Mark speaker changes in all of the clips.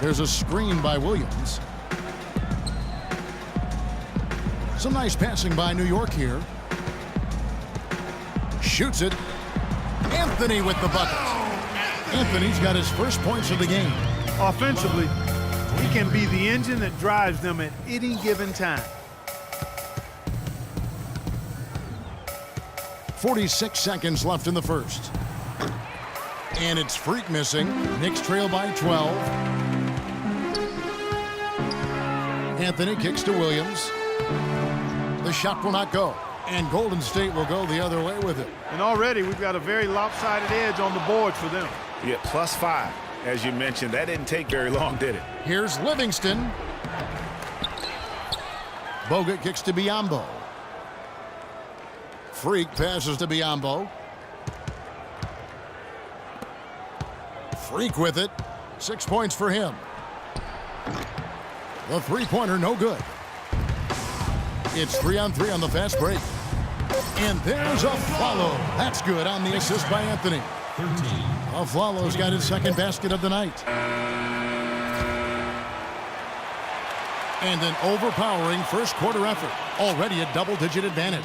Speaker 1: There's a screen by Williams. Some nice passing by New York here. Shoots it. Anthony with the bucket. Anthony's got his first points of the game.
Speaker 2: Offensively, he can be the engine that drives them at any given time.
Speaker 1: 46 seconds left in the first. And it's Freak missing. Knicks trail by 12. Anthony kicks to Williams. The shot will not go. And Golden State will go the other way with it.
Speaker 2: And already we've got a very lopsided edge on the board for them.
Speaker 3: Yeah, +5. As you mentioned, that didn't take very long, did it?
Speaker 1: Here's Livingston. Bogut kicks to Biyombo. Freak passes to Biyombo. Freak with it. 6 points for him. The three-pointer no good. It's 3-on-3 on the fast break. And there's a follow. That's good on the assist by Anthony. 13. Aflalo's got his second basket of the night. And an overpowering first quarter effort. Already a double-digit advantage.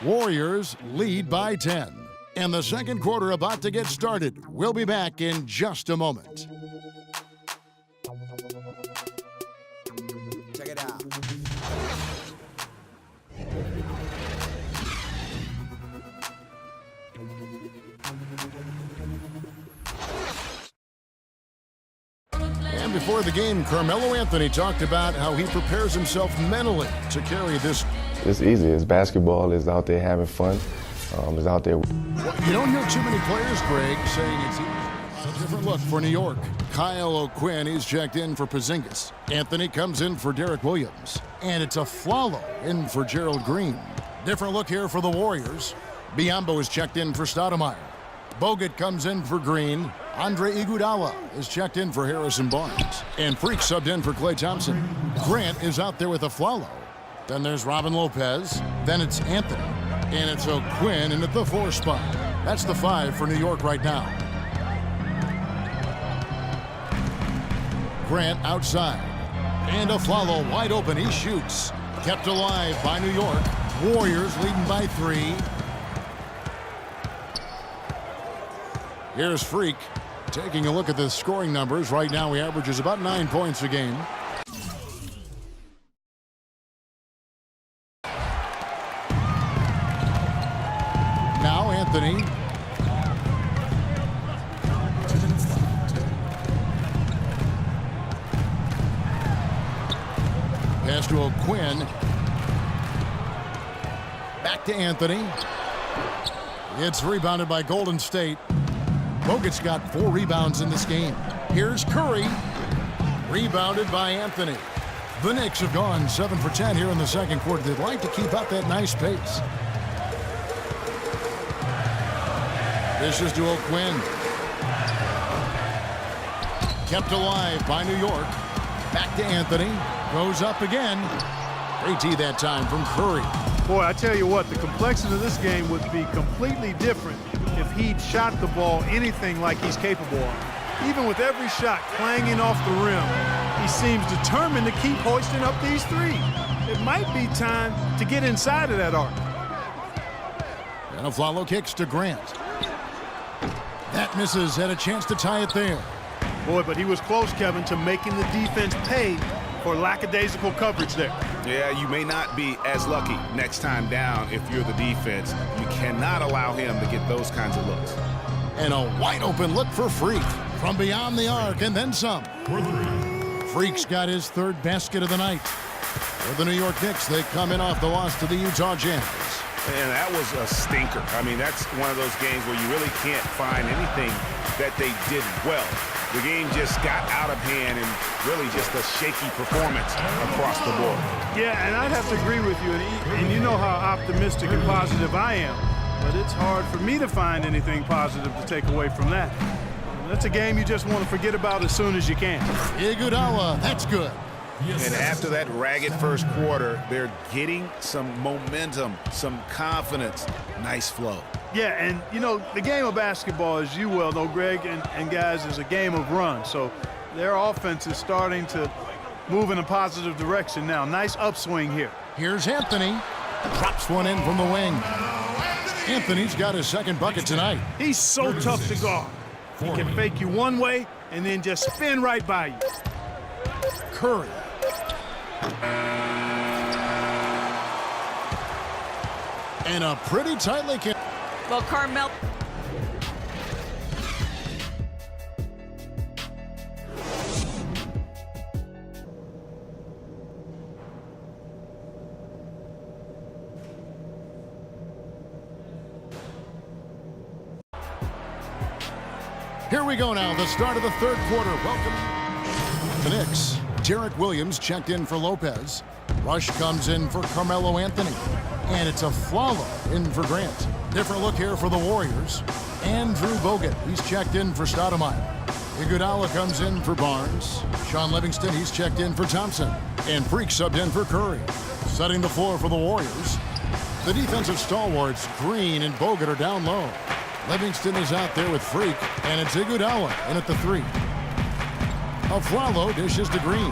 Speaker 1: Warriors lead by 10. And the second quarter about to get started. We'll be back in just a moment.
Speaker 4: Check it out.
Speaker 1: And before the game, Carmelo Anthony talked about how he prepares himself mentally to carry this.
Speaker 5: It's easy. It's basketball. It's out there having fun. It's out there.
Speaker 1: You don't hear too many players, Greg, saying it's easy. A different look for New York. Kyle O'Quinn, he's checked in for Porzingis. Anthony comes in for Derek Williams. And it's Aflalo in for Gerald Green. Different look here for the Warriors. Biyombo is checked in for Stoudemire. Bogut comes in for Green. Andre Iguodala is checked in for Harrison Barnes. And Freak subbed in for Klay Thompson. Grant is out there with Aflalo. Then there's Robin Lopez. Then it's Anthony. And it's O'Quinn in at the 4 spot. That's the 5 for New York right now. Grant outside. And Aflalo wide open. He shoots. Kept alive by New York. Warriors leading by 3. Here's Freak taking a look at the scoring numbers. Right now he averages about 9 points a game. Now Anthony. Pass to O'Quinn. Back to Anthony. It's rebounded by Golden State. Bogut's got 4 rebounds in this game. Here's Curry. Rebounded by Anthony. The Knicks have gone 7 for 10 here in the second quarter. They'd like to keep up that nice pace. This is to O'Quinn. Kept alive by New York. Back to Anthony. Goes up again. Great tee that time from Curry.
Speaker 2: Boy, I tell you what, the complexion of this game would be completely different if he'd shot the ball anything like he's capable of. Even with every shot clanging off the rim, he seems determined to keep hoisting up these threes. It might be time to get inside of that arc.
Speaker 1: And Aflalo kicks to Grant. That misses. Had a chance to tie it there.
Speaker 2: Boy, but he was close, Kevin, to making the defense pay for lackadaisical coverage there.
Speaker 3: Yeah, you may not be as lucky next time down if you're the defense. You cannot allow him to get those kinds of looks.
Speaker 1: And a wide open look for Freak from beyond the arc and then some. Freak's got his 3rd basket of the night. For the New York Knicks, they come in off the loss to the Utah Jazz.
Speaker 3: And that was a stinker. I mean, that's one of those games where you really can't find anything that they did well. The game just got out of hand and really just a shaky performance across the board.
Speaker 2: Yeah, and I'd have to agree with you. And you know how optimistic and positive I am. But it's hard for me to find anything positive to take away from that. That's a game you just want to forget about as soon as you can.
Speaker 1: Iguodala, that's good.
Speaker 3: And after that ragged first quarter, they're getting some momentum, some confidence. Nice flow.
Speaker 2: Yeah, and, you know, the game of basketball, as you well know, Greg, and guys, is a game of runs. So Their offense is starting to move in a positive direction now. Nice upswing here.
Speaker 1: Here's Anthony. Drops one in from the wing. Anthony's got his second bucket tonight.
Speaker 2: He's so tough to guard. He can fake you one way and then just spin right by you.
Speaker 1: Curry. And a pretty tightly kept.
Speaker 4: Well, Carmel.
Speaker 1: Here we go now, the start of the third quarter. Welcome. The Knicks. Derek Williams checked in for Lopez. Rush comes in for Carmelo Anthony. And it's a Flalo in for Grant. Different look here for the Warriors. Andrew Bogut, he's checked in for Stoudemire. Iguodala comes in for Barnes. Sean Livingston, he's checked in for Thompson. And Freak subbed in for Curry. Setting the floor for the Warriors. The defensive stalwarts, Green and Bogut, are down low. Livingston is out there with Freak, and it's Iguodala in at the three. Flalo dishes to Green.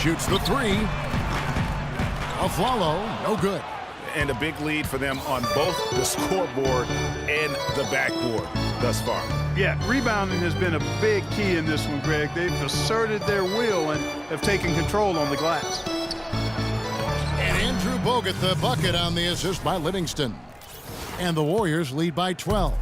Speaker 1: Shoots the three. Flalo, no good.
Speaker 3: And a big lead for them on both the scoreboard and the backboard thus far.
Speaker 2: Yeah, rebounding has been a big key in this one, Greg. They've asserted their will and have taken control on the glass.
Speaker 1: And Andrew Bogut, the bucket on the assist by Livingston. And the Warriors lead by 12.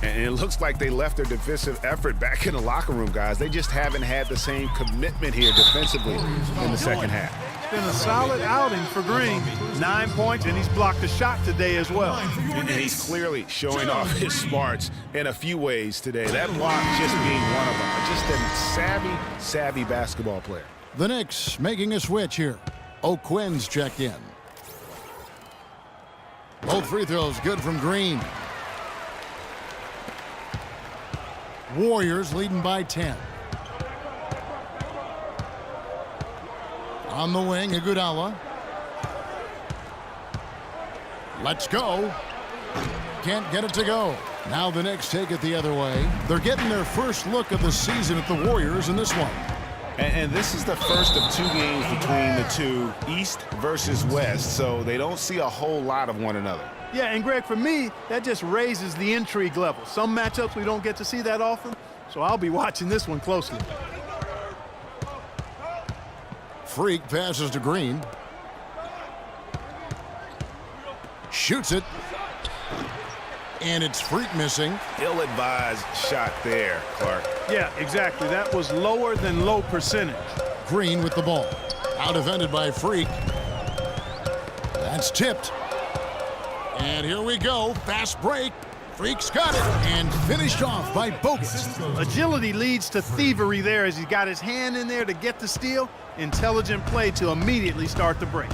Speaker 3: And it looks like they left their defensive effort back in the locker room, guys. They just haven't had the same commitment here defensively in the second half.
Speaker 2: It's been a solid outing for Green. 9 points, and he's blocked a shot today as well.
Speaker 3: And he's clearly showing off his smarts in a few ways today. That block just being one of them. Just a savvy basketball player.
Speaker 1: The Knicks making a switch here. O'Quinn's checked in. Both free throws good from Green. Warriors leading by 10. On the wing, Iguodala. Let's go. Can't get it to go. Now the Knicks take it the other way. They're getting their first look of the season at the Warriors in this one.
Speaker 3: And this is the first of two games between the two, East versus West, so they don't see a whole lot of one another.
Speaker 2: Yeah, and Greg, for me, that just raises the intrigue level. Some matchups we don't get to see that often, so I'll be watching this one closely.
Speaker 1: Freak passes to Green. Shoots it. And it's Freak missing.
Speaker 3: Ill-advised shot there, Clark.
Speaker 2: Yeah, exactly. That was lower than low percentage.
Speaker 1: Green with the ball. Out defended by Freak. That's tipped. And here we go. Fast break. Freak's got it. And finished off by Bogut.
Speaker 2: Agility leads to thievery there as he got his hand in there to get the steal. Intelligent play to immediately start the break.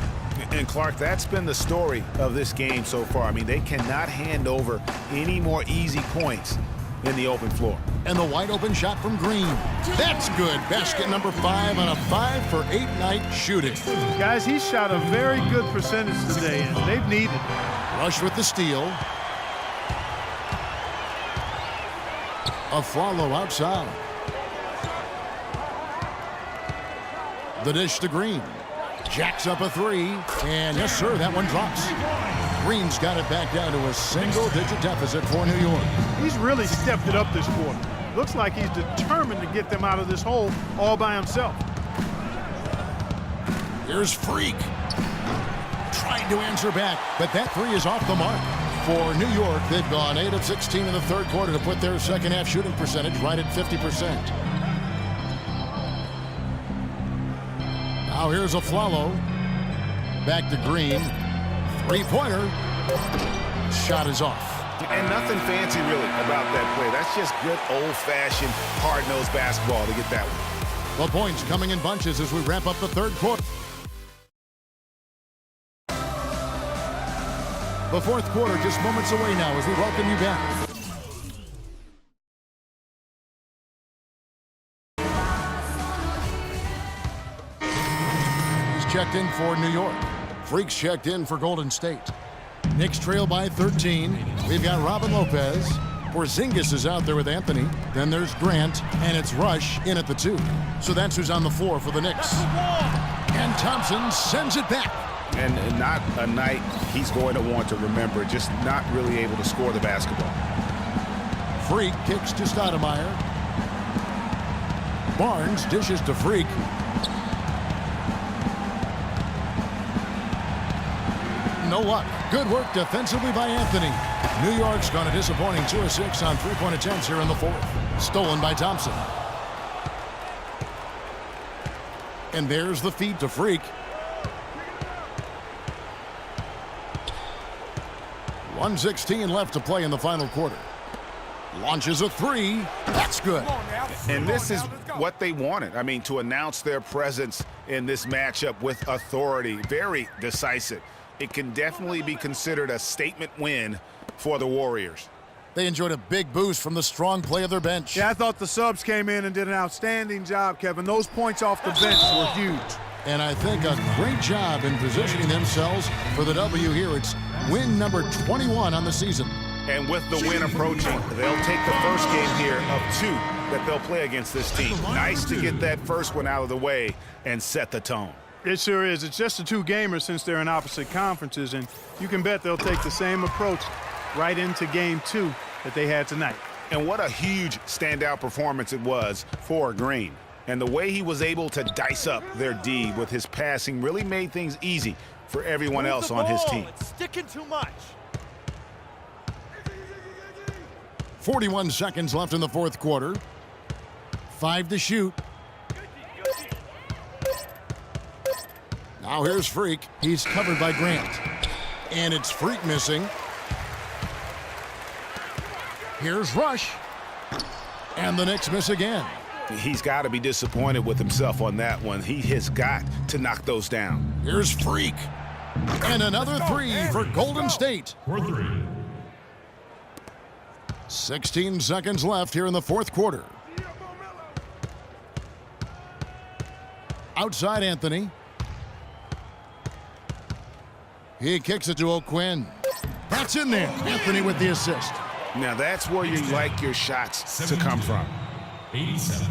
Speaker 3: And Clark, that's been the story of this game so far. I mean, they cannot hand over any more easy points in the open floor.
Speaker 1: And the wide open shot from Green. That's good. Basket number 5 on a 5 for 8 night shooting.
Speaker 2: Guys, he shot a very good percentage today, and they've needed it.
Speaker 1: Rush with the steal. A follow outside. The dish to Green. Jacks up a three. And yes, sir, that one drops. Green's got it back down to a single-digit deficit for New York.
Speaker 2: He's really stepped it up this quarter. Looks like he's determined to get them out of this hole all by himself.
Speaker 1: Here's Freak. Trying to answer back, but that three is off the mark. For New York, they've gone 8 of 16 in the third quarter to put their second half shooting percentage right at 50%. Now here's a Flalo. Back to Green. Three-pointer. Shot is off.
Speaker 3: And nothing fancy really about that play. That's just good old-fashioned hard-nosed basketball to get that one.
Speaker 1: The points coming in bunches as we wrap up the third quarter. The fourth quarter just moments away now as we welcome you back. He's checked in for New York. Freak's checked in for Golden State. Knicks trail by 13. We've got Robin Lopez. Porzingis is out there with Anthony. Then there's Grant, and it's Rush in at the 2. So that's who's on the floor for the Knicks. And Thompson sends it back.
Speaker 3: And not a night he's going to want to remember, just not really able to score the basketball.
Speaker 1: Freak kicks to Stoudemire. Barnes dishes to Freak. No luck. Good work defensively by Anthony. New York's gone a disappointing 2 of 6 on three-point attempts here in the 4th. Stolen by Thompson. And there's the feed to Freak. 1:16 left to play in the final quarter. Launches a 3. That's good.
Speaker 3: And this is what they wanted. I mean, to announce their presence in this matchup with authority. Very decisive. It can definitely be considered a statement win for the Warriors.
Speaker 1: They enjoyed a big boost from the strong play of their bench.
Speaker 2: Yeah, I thought the subs came in and did an outstanding job, Kevin. Those points off the bench were huge.
Speaker 1: And I think a great job in positioning themselves for the W here. It's win number 21 on the season.
Speaker 3: And with the win approaching, they'll take the first game here of 2 that they'll play against this team. Nice to get that first one out of the way and set the tone.
Speaker 2: It sure is. It's just a 2-gamer since they're in opposite conferences, and you can bet they'll take the same approach right into game 2 that they had tonight.
Speaker 3: And what a huge standout performance it was for Green. And the way he was able to dice up their D with his passing really made things easy for everyone else on his team.
Speaker 4: It's sticking too much.
Speaker 1: 41 seconds left in the 4th quarter. 5 to shoot. Now here's Freak. He's covered by Grant. And it's Freak missing. Here's Rush. And the Knicks miss again.
Speaker 3: He's got to be disappointed with himself on that one. He has got to knock those down.
Speaker 1: Here's Freak. And another 3 for Golden State.
Speaker 6: For 3.
Speaker 1: 16 seconds left here in the 4th quarter. Outside Anthony. He kicks it to O'Quinn. That's in there. Anthony with the assist.
Speaker 3: Now that's where you like your shots to come from.
Speaker 6: 87.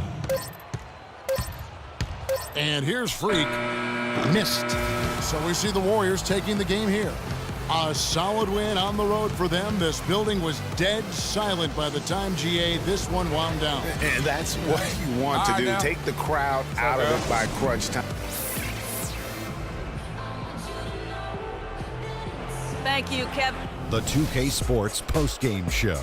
Speaker 1: And here's Freak. Missed. So we see the Warriors taking the game here. A solid win on the road for them. This building was dead silent by the time, GA, this one wound down.
Speaker 3: And that's what you want to do. Take the crowd out of it by crunch time.
Speaker 7: Thank you, Kevin.
Speaker 8: The 2K Sports postgame show.